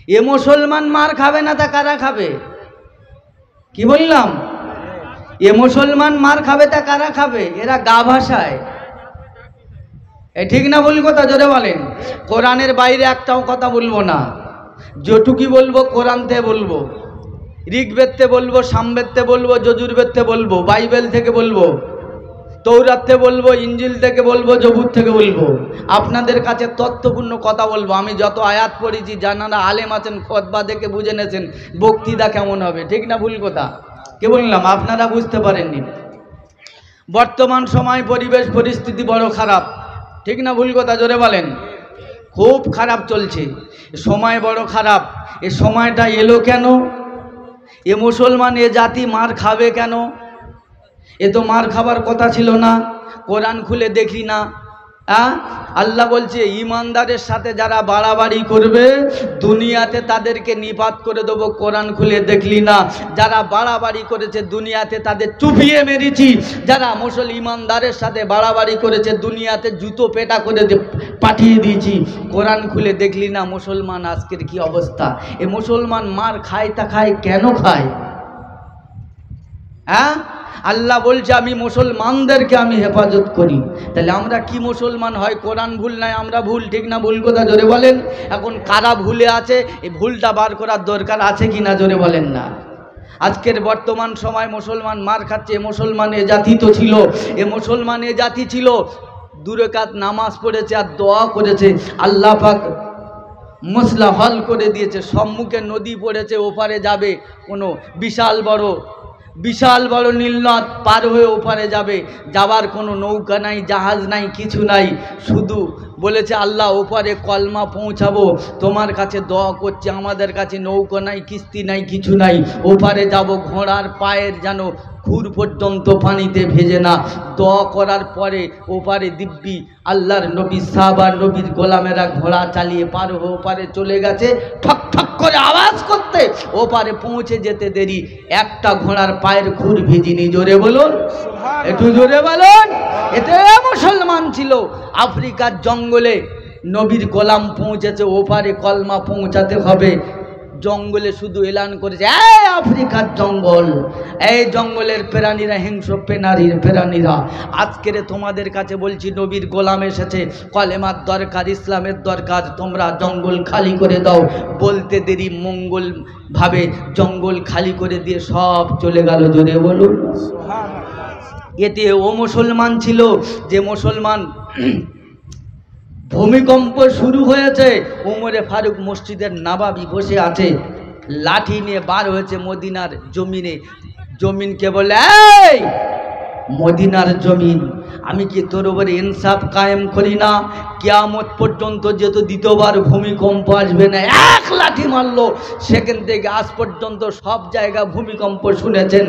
এ মুসলমান মার খাবে না তা কারা খাবে? কি বললাম? এ মুসলমান মার খাবে তা কারা খাবে? এরা গা ভাষায়। এ ঠিক না ভুল কথা? জোরে বলেন। কোরআনের বাইরে একটাও কথা বলবো না, যেটুকি বলবো কোরআনতে বলবো, ঋগ্বেদতে বলবো, সামবেদতে বলবো, যজুর্বেদতে বলবো, বাইবেল থেকে বলবো, তৌরাতে বলবো, ইঞ্জিল থেকে বলবো, জবুর থেকে বলবো। আপনাদের কাছে তথ্যপূর্ণ কথা বলবো। আমি যত আয়াত পড়েছি, জানারা আলেম আছেন, খুতবা দেখে বুঝে নেছেন বক্তৃতা কেমন হবে। ঠিক না ভুল কথা? কে বললাম? আপনারা বুঝতে পারেননি। বর্তমান সময় পরিবেশ পরিস্থিতি বড় খারাপ। ঠিক না ভুল কথা? জোরে বলেন। খুব খারাপ চলছে, সময় বড় খারাপ। এ সময়টা এলো কেন? এ মুসলমান এ জাতি মার খাবে কেন? এ তো মার খাবার কথা ছিল না। কোরআন খুলে দেখি না, আল্লাহ বলছে ইমানদারের সাথে যারা বাড়াবাড়ি করবে দুনিয়াতে তাদেরকে নিপাত করে দেবো। কোরআন খুলে দেখলি না? যারা বাড়াবাড়ি করেছে দুনিয়াতে তাদের চুপিয়ে মেরেছি। যারা ইমানদারের সাথে বাড়াবাড়ি করেছে দুনিয়াতে জুতো পেটা করে পাঠিয়ে দিয়েছি। কোরআন খুলে দেখলি না মুসলমান আজকের কি অবস্থা? এ মুসলমান মার খায় তা খায় কেন খায়? আল্লাহ বলছে আমি মুসলমানদেরকে আমি হেফাজত করি। তাহলে আমরা কি মুসলমান? হয় কোরআন ভুল, নাই আমরা ভুল। ঠিক না ভুল কথা? জোরে বলেন। এখন কারা ভুলে আছে এই ভুলটা বার করার দরকার আছে কি না? জোরে বলেন না। আজকের বর্তমান সময় মুসলমান মার খাচ্ছে। মুসলমান এ জাতি তো ছিল, এ মুসলমান এ জাতি ছিল, 2 রাকাত নামাজ পড়েছে আর দোয়া করেছে। আল্লাহ পাক মসলা হল করে দিয়েছে। সম্মুখে নদী পড়েছে, ওপারে যাবে, কোনো বিশাল বড় নীলনদ পার হয়ে ওপারে যাবে, যাবার কোনো নৌকা নাই, জাহাজ নাই, কিছু নাই। শুধু বলেছে আল্লাহ ওপারে কলমা পৌঁছাবো, তোমার কাছে দোয়া করছি। আমাদের কাছে নৌকা নাই, কিস্তি নাই, কিছু নাই, ওপারে যাব, ঘোড়ার পায়ের যেন খুর পর্যন্ত পানিতে ভেজে না। দোয়া করার পরে ওপারে দিব্যি আল্লাহর নবী সাহাবা নবীর গোলামেরা ঘোড়া চালিয়ে পার হয়ে ওপারে চলে গেছে। ঠক ঠক করে আওয়াজ করতে ওপারে পৌঁছে যেতে দেরি, একটা ঘোড়ার পায়ের খুর ভিজিনি। জোরে বলুন, একটু জোরে বলুন। এতে মুসলমান ছিল। আফ্রিকার জঙ্গলে নবীর গোলাম পৌঁছেছে, ওপারে কলমা পৌঁছাতে হবে। জঙ্গলে শুধু এলান করেছে, এই আফ্রিকার জঙ্গল, এই জঙ্গলের প্রাণীরা, হিংস্র প্রাণীরা, আজকের তোমাদের কাছে বলছি নবীর গোলাম এসেছে, কলেমার দরকার, ইসলামের দরকার, তোমরা জঙ্গল খালি করে দাও। বলতে দেরি মঙ্গল ভাবে জঙ্গল খালি করে দিয়ে সব চলে গেল। জোরে বলুন। এতে ও মুসলমান ছিল যে মুসলমান ভূমিকম্প শুরু হয়েছে, উমরে ফারুক মসজিদের নবাবী বসে আছে, লাঠি নিয়ে বার হয়েছে মদিনার জমিনে। জমিনকে বলে, এই মদিনার জমিন, আমি কি তোর উপরে ইনসাফ কায়েম করি না? কিয়ামত পর্যন্ত যেহেতু দ্বিতীয়বার ভূমিকম্প আসবে না। এক লাঠি মারলো, সেখান থেকে আজ পর্যন্ত সব জায়গা ভূমিকম্প শুনেছেন।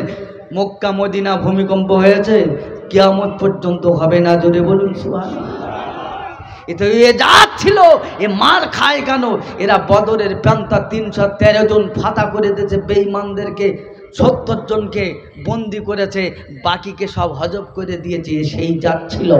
মক্কা মদিনা ভূমিকম্প হয়েছে, কিয়ামত পর্যন্ত হবে না। জোরে বলুন সুবহানাল্লাহ। এ তো এ জাত ছিল, এ মার খায় কেন? এরা বদরের প্রান্তা 313 জন ফাতা করে দিয়েছে, বেঈমানদেরকে 70 জনকে বন্দি করেছে, বাকিকে সব হজব করে দিয়েছে। সেই জাত ছিল।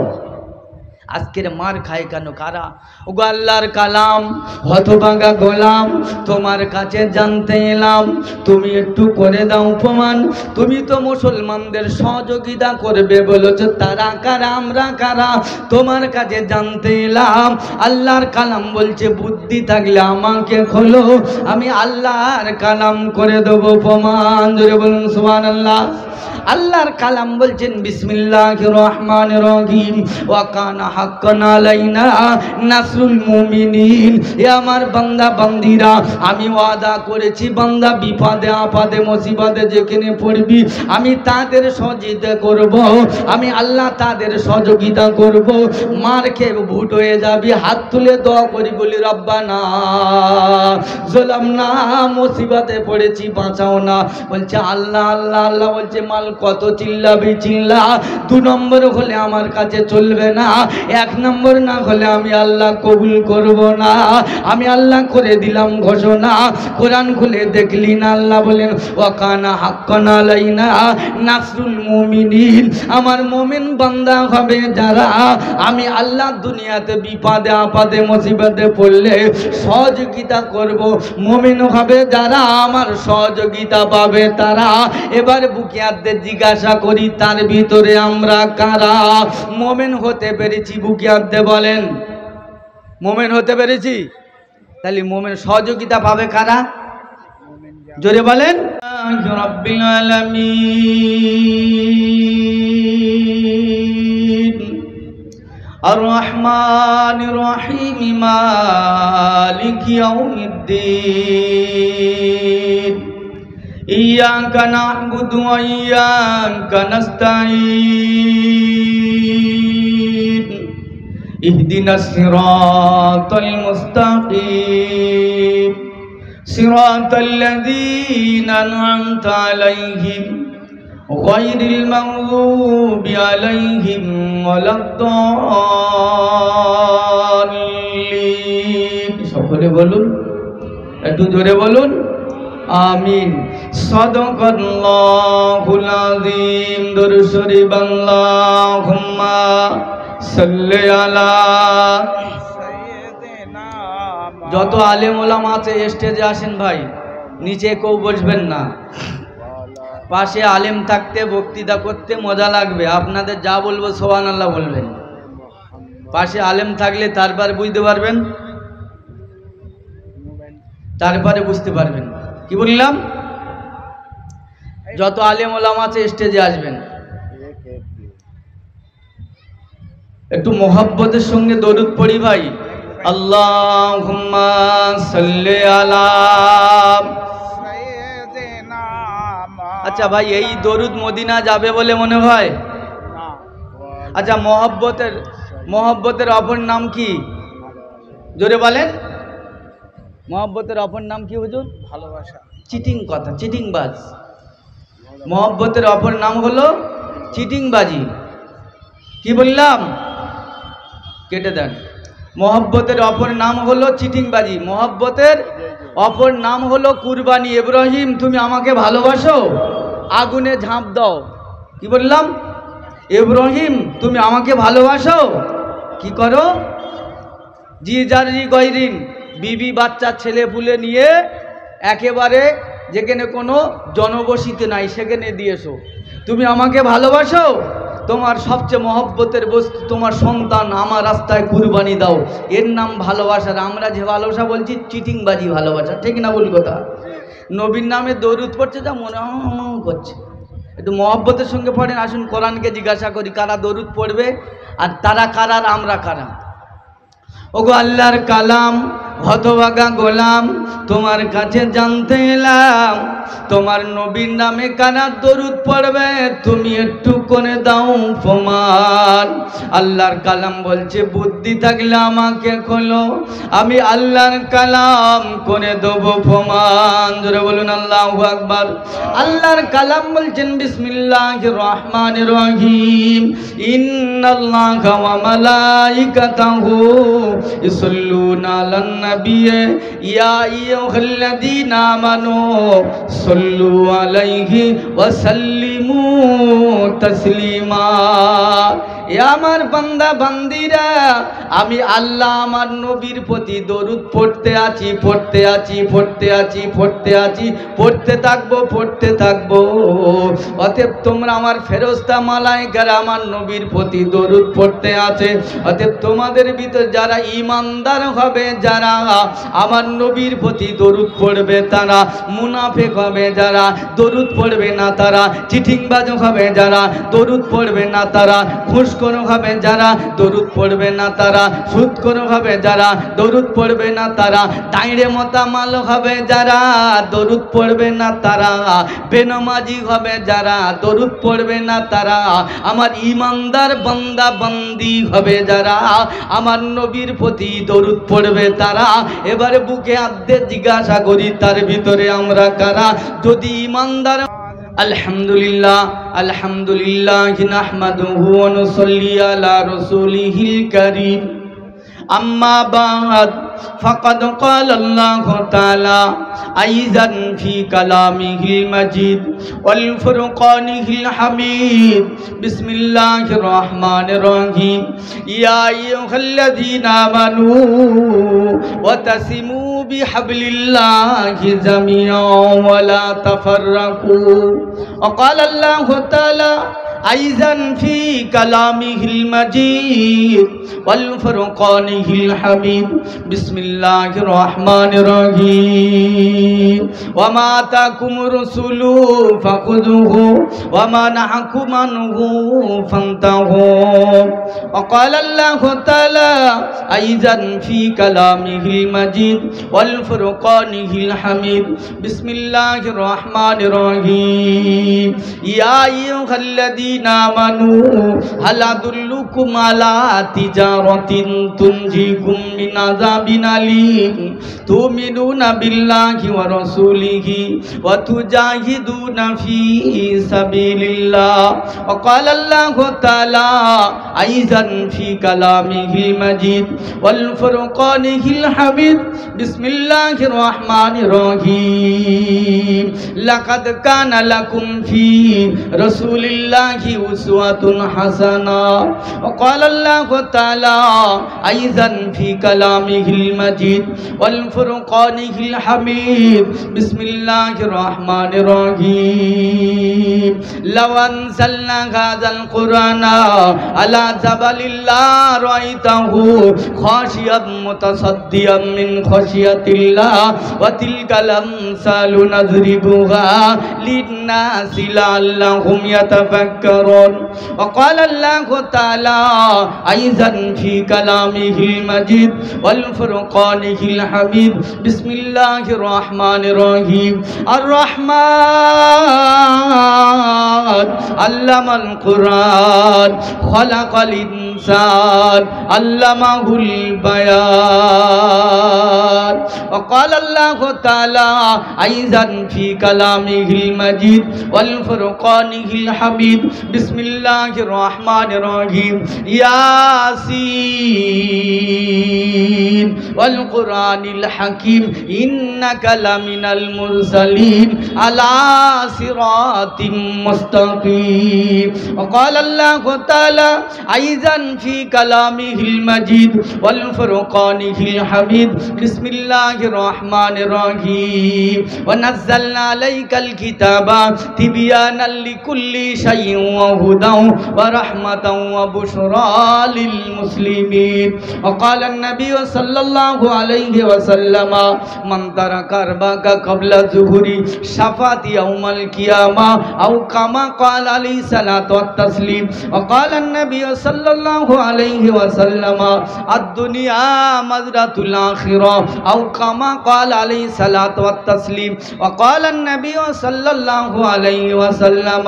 আজকের মার খায় কেন? কারা? ওগো আল্লাহর কালাম, হতভাগা গোলাম, তোমার কাছে জানতে এলাম, তুমি একটু করে দাও প্রমাণ। তুমি তো মুসলমানদের সহযোগিতা করবে বলেছো, তারা কারা, আমরা কারা? তোমার কাছে জানতে এলাম। আল্লাহর কালাম বলছে বুদ্ধি থাকলে আমাকে খোলো, আমি আল্লাহর কালাম করে দেবো প্রমাণ। জোরে বলুন সুবহানাল্লাহ। আল্লাহর কালাম বলছেন বিসমিল্লাহির রহমানির রহিম, ওয়া কানা হাক্কান আলাইনা নাসরুল মুমিনিন। এ আমার বান্দা বান্দিরা, আমি ওয়াদা করেছি বান্দা বিপদে আপদে মুসিবতে যেখানে পড়বি আমি তাদের সহযোগিতা করব, আমি আল্লাহ তাদের সহযোগিতা করব। মার খেয়ে ভুট হয়ে যাবি, হাত তুলে দোয়া করি, বলি রব্বানা যালামনা, মুসিবতে পড়েছি বাঁচাও না। বলছে আল্লাহ আল্লাহ আল্লাহ, বলছে মাল কত চিল্লাবি চিল্লা, 2 নম্বর হলে আমার কাছে চলবে না। এক নম্বর না হলে আমি আল্লাহ কবুল করব না। আমি আল্লাহ করে দিলাম ঘোষণা। কোরআন খুলে দেখলি না আল্লাহ বলেন ওয়াকানা হাক্কান আলাইনা নাসরুল মুমিনিন। আমার মুমিন বান্দা হবে যারা আমি আল্লাহ দুনিয়াতে বিপদে আপদে মুসিবতে পড়লে সহযোগিতা করব, মুমিন হবে যারা আমার সহযোগিতা পাবে তারা। এবার বুকিয়াতদের জিজ্ঞাসা করি তার ভিতরে আমরা কারা মুমিন হতে পেরেছি? বুকিয়াতদের বলেন মুমিন হতে পেরেছি, তাহলে মুমিন সহযোগিতা পাবে কারা? জোরে বলেন রাব্বিল আলামিন আর রহমানির রহিম মালিকি ইয়াউমিদ্দিন ইয়্যাকা না'বুদু ওয়া ইয়্যাকা নাস্তাঈন ইহদিনাস সিরাতাল মুস্তাকিম সিরাতাল লাযীনা আন'আমতা আলাইহিম গায়রিল মাগযুবি আলাইহিম ওয়ালাদ-দাল্লিন। সকলে বলুন, একটু জোরে বলুন আমিন। সাদাকাল্লাহুল আযীম। দরুদ শরীফ আল্লাহুম্মা সাল্লি আলা। যত আলেম ওলামা আছে স্টেজে আসেন ভাই, নিচে কেউ বসবেন না। পাশে আলেম থাকতে বক্তৃতা করতে মজা লাগবে। আপনাদের যা বলবো সুবহানাল্লাহ বলবেন। পাশে আলেম থাকলে তারপর বুঝতে পারবেন, তারপরে বুঝতে পারবেন। কি বললাম? যত আলেম ওলামা আছে স্টেজে আসবেন। একটু মোহাব্বতের সঙ্গে দরুদ পড়ি ভাই। আল্লাহুম্মা সাল্লি আলা। আচ্ছা ভাই, এই দরুদ মদিনা যাবে বলে মনে হয়? আচ্ছা, মোহাব্বতের অপর নাম কি? জোরে বলেন। মোহাব্বতের অপর নাম কি হুজুর? ভালোবাসা। চিটিং কথা, চিটিংবাজ। মোহাব্বতের অপর নাম হলো চিটিংবাজি। কি বললাম? কেটে দেন। মোহাব্বতের অপর নাম হলো চিটিংবাজি। মোহাব্বতের অপর নাম হলো কুরবানি। ইব্রাহিম তুমি আমাকে ভালোবাসো, আগুনে ঝাঁপ দাও। কি বললাম? ইব্রাহিম তুমি আমাকে ভালোবাসো, কি করো? জি জারি গয়রিন, বিবি বাচ্চা ছেলে পুলে নিয়ে একেবারে যেখানে কোনো জনবসতি নাই সেখানে দিয়েছো। তুমি আমাকে ভালোবাসো, তোমার সবচেয়ে মহব্বতের বস্তু তোমার সন্তান আমার রাস্তায় কুরবানি দাও। এর নাম ভালোবাসার। আমরা যে ভালোবাসা বলছি চিটিংবাজি ভালোবাসা। ঠিক না ভুল কথা? নবীর নামে দরুদ পড়ছে যা মনে করছে। একটু মহব্বতের সঙ্গে পড়েন। আসুন কোরআনকে জিজ্ঞাসা করি কারা দরুদ পড়বে আর তারা কারা আর আমরা কারা। ওগো আল্লাহর কালাম, হতভাগা গোলাম তোমার কাছে জানতে এলাম, তোমার নবীর নামে কারা দরুদ পড়বে তুমি একটু করে দাও প্রমাণ। আল্লাহর কালাম বলছে বুদ্ধি থাকলে আমাকে খোলো, আমি আল্লাহর কালাম করে দেবো প্রমাণ। জোরে বলুন আল্লাহু আকবার। আল্লাহর কালাম বলছেন বিসমিল্লাহির রহমানির রহিম ইন্নাল্লাহা ওয়া মালাইকাতাহু ইউসাল্লুনা আলান নাবিয়্যি ইয়া আইয়ুহাল্লাযীনা আমানু সাল্লু আলাইহি ওয়া সাল্লিমু তাসলিমা। এ আমার বান্দা বান্দিরা, আমি আল্লাহ আমার নবীর প্রতি দরুদ পড়তে আছি, পড়তে আছি, পড়তে আছি, পড়তে আছি, পড়তে থাকবো, পড়তে থাকবো। অতএব তোমরা আমার ফেরেশতা মালায়েকারা আমার নবীর প্রতি দরুদ পড়তে আছে। অতএব তোমাদের ভিতর যারা ঈমানদার হবে, যারা আমার নবীর প্রতি দরুদ পড়বে তারা, মুনাফিক হবে যারা দরুদ পড়বে না তারা, চিটিংবাজ হবে যারা দরুদ পড়বে না তারা, ঘুষখোর হবে যারা দরুদ পড়বে না তারা, সুদখোর হবে যারা দরুদ পড়বে না তারা, ডাইরে মতামাল হবে যারা দরুদ পড়বে না তারা, বেনামাজি হবে যারা দরুদ পড়বে না তারা, আমার ঈমানদার বান্দা বান্দি হবে যারা আমার নবীর প্রতি দরুদ পড়বে তারা। এবারে বুকে হাত দিয়ে জিজ্ঞাসা করি তার ভিতরে আমরা কারা? যদি ঈমানদার আলহামদুলিল্লাহ আলহামদুলিল্লাহ নাহমাদুহু ওয়া নুসাল্লি আলা রাসূলিহিল কারীম أما بعد فقد قال الله تعالى أيضا في كلامه المجيد والفرقانه الحميد بسم الله الرحمن الرحيم يا أيها الذين آمنوا وتسموا بحبل الله جميعا ولا تفرقوا وقال الله تعالى أيضا في كلامه المجيد والفرقانه الحميد بسم الله الرحمن الرحيم وما آتاكم الرسول فخذوه وما نهاكم عنه فانتهوا وقال الله تعالى أيضا في كلامه المجيد والفرقانه الحميد بسم الله الرحمن الرحيم يا أيها الذين آمنوا هل أدلكم على تجارة تنجيكم من عذاب أليم تؤمنون بالله ورسوله وتجاهدون في سبيل الله وقال الله تعالى أيضا في كلامه المجيد والفرقانه الحميد بسم الله الرحمن الرحيم لقد كان لكم في رسول الله أسوة حسنة وقال الله تعالى أيضا في كلامه المجيد والفرقانه الحميد بسم الله الرحمن الرحيم لو أنزلنا هذا القرآن على جبل لرأيته خاشعا متصدعا من خشية الله وتلك الأمثال نضربها للناس لعلهم يتفكرون وقال الله تعالى أيضا في كلامه المجيد والفرقانه الحميد بسم الله الرحمن الرحيم الرحمن علم القرآن خلق الإنسان علمه البيان وقال الله تعالى أيضا في كلامه المجيد والفرقانه الحميد بسم الله الرحمن الرحيم ياسين والقرآن الحكيم إنك لمن المرسلين على صراط مستقيم وقال الله تعالى أيضا في كلامه المجيد والفرقانه الحميد بسم الله الرحمن الرحيم ونزلنا عليك الكتاب تبيانا لكل شيء وهدى ورحمة وبشرى للمسلمين وقال النبي صلى الله عليه وسلم من ترك أربعة قبل الظهر شفاعة يوم القيامة أو كما قال عليه الصلاة والتسليم وقال النبي صلى الله عليه وسلم الدنيا مزرعة الآخرة أو كما قال عليه الصلاة والتسليم وقال النبي صلى الله عليه وسلم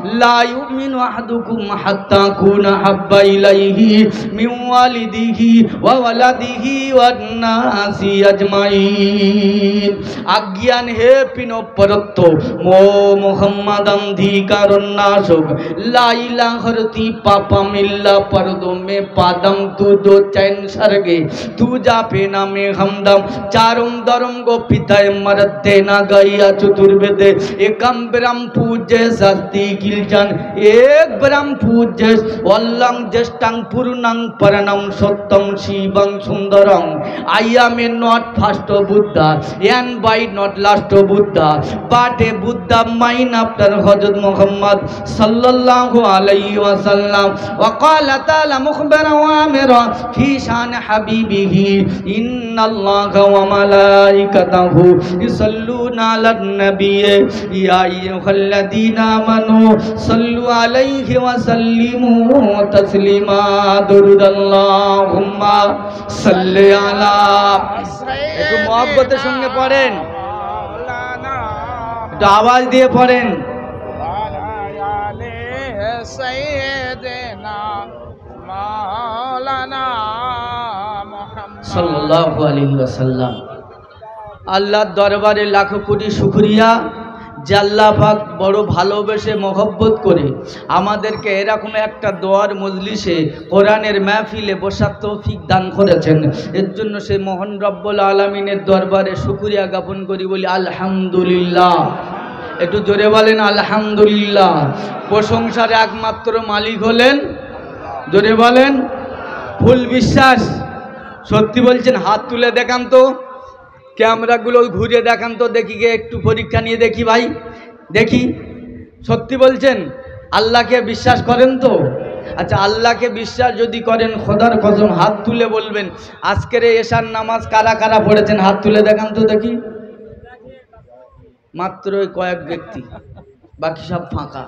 لا يؤمن أحدكم حتى أكون أحب إليه من والده وولده والناس أجمعين अज्ञान हे पिनो परत्तो मो मुहम्मदं धिकारन्नाशुक ला इलाहा हरती पापा मिल्ला परदो में पादम तू दो चैन सरगे तू जा पेना में हमदम चारुम दरम गो पिताय मरते ना गया चतुर्वेदे एकम ब्रह्म पूज्य सस्ती किलजन एक ब्रह्म पूज्य वल्लंग जष्टंग पूर्णंग परणं सत्यं शिवं सुंदरं I am not first Buddha and by not last Buddha but a Buddha mine after Hazrat Muhammad sallallahu alayhi wa sallam wa qala ta'ala mukhbaran wa amira fi shan habibihi inna allaha wa malaikatahu yusalluna ala nabiyyi ya ayyuhalladhina amanu sallu alayhi wa sallimu taslima durudallahumma salli ala একটু মহব্বতের সঙ্গে পড়েন একটু আওয়াজ দিয়ে পড়েন সাল্লাল্লাহু আলাইহি ওয়াসাল্লাম। আল্লাহর দরবারে লাখো কোটি শুকরিয়া যে আল্লাহ পাক বড় ভালোবেসে মহব্বত করে আমাদেরকে এরকম একটা দোয়ার মজলিসে কোরআনের মাহফিলে বসার তৌফিক দান করেছেন। এর জন্য সে মহান রব্বুল আলামিনের দরবারে শুকরিয়া জ্ঞাপন করি, বলি আলহামদুলিল্লাহ। একটু জোরে বলেন আলহামদুলিল্লাহ। প্রশংসার একমাত্র মালিক হলেন, জোরে বলেন, ফুল বিশ্বাস। সত্যি বলছেন? হাত তুলে দেখান তো, ক্যামেরাগুলো ঘুরে দেখান তো, দেখি গে, একটু পরীক্ষা নিয়ে দেখি ভাই, দেখি সত্যি বলছেন? আল্লাহকে বিশ্বাস করেন তো? আচ্ছা, আল্লাহকে বিশ্বাস যদি করেন, খোদার কসম হাত তুলে বলবেন আজকের এশার নামাজ কারা কারা পড়েছেন? হাত তুলে দেখান তো দেখি। মাত্র কয়েক ব্যক্তি, বাকি সব ফাঁকা।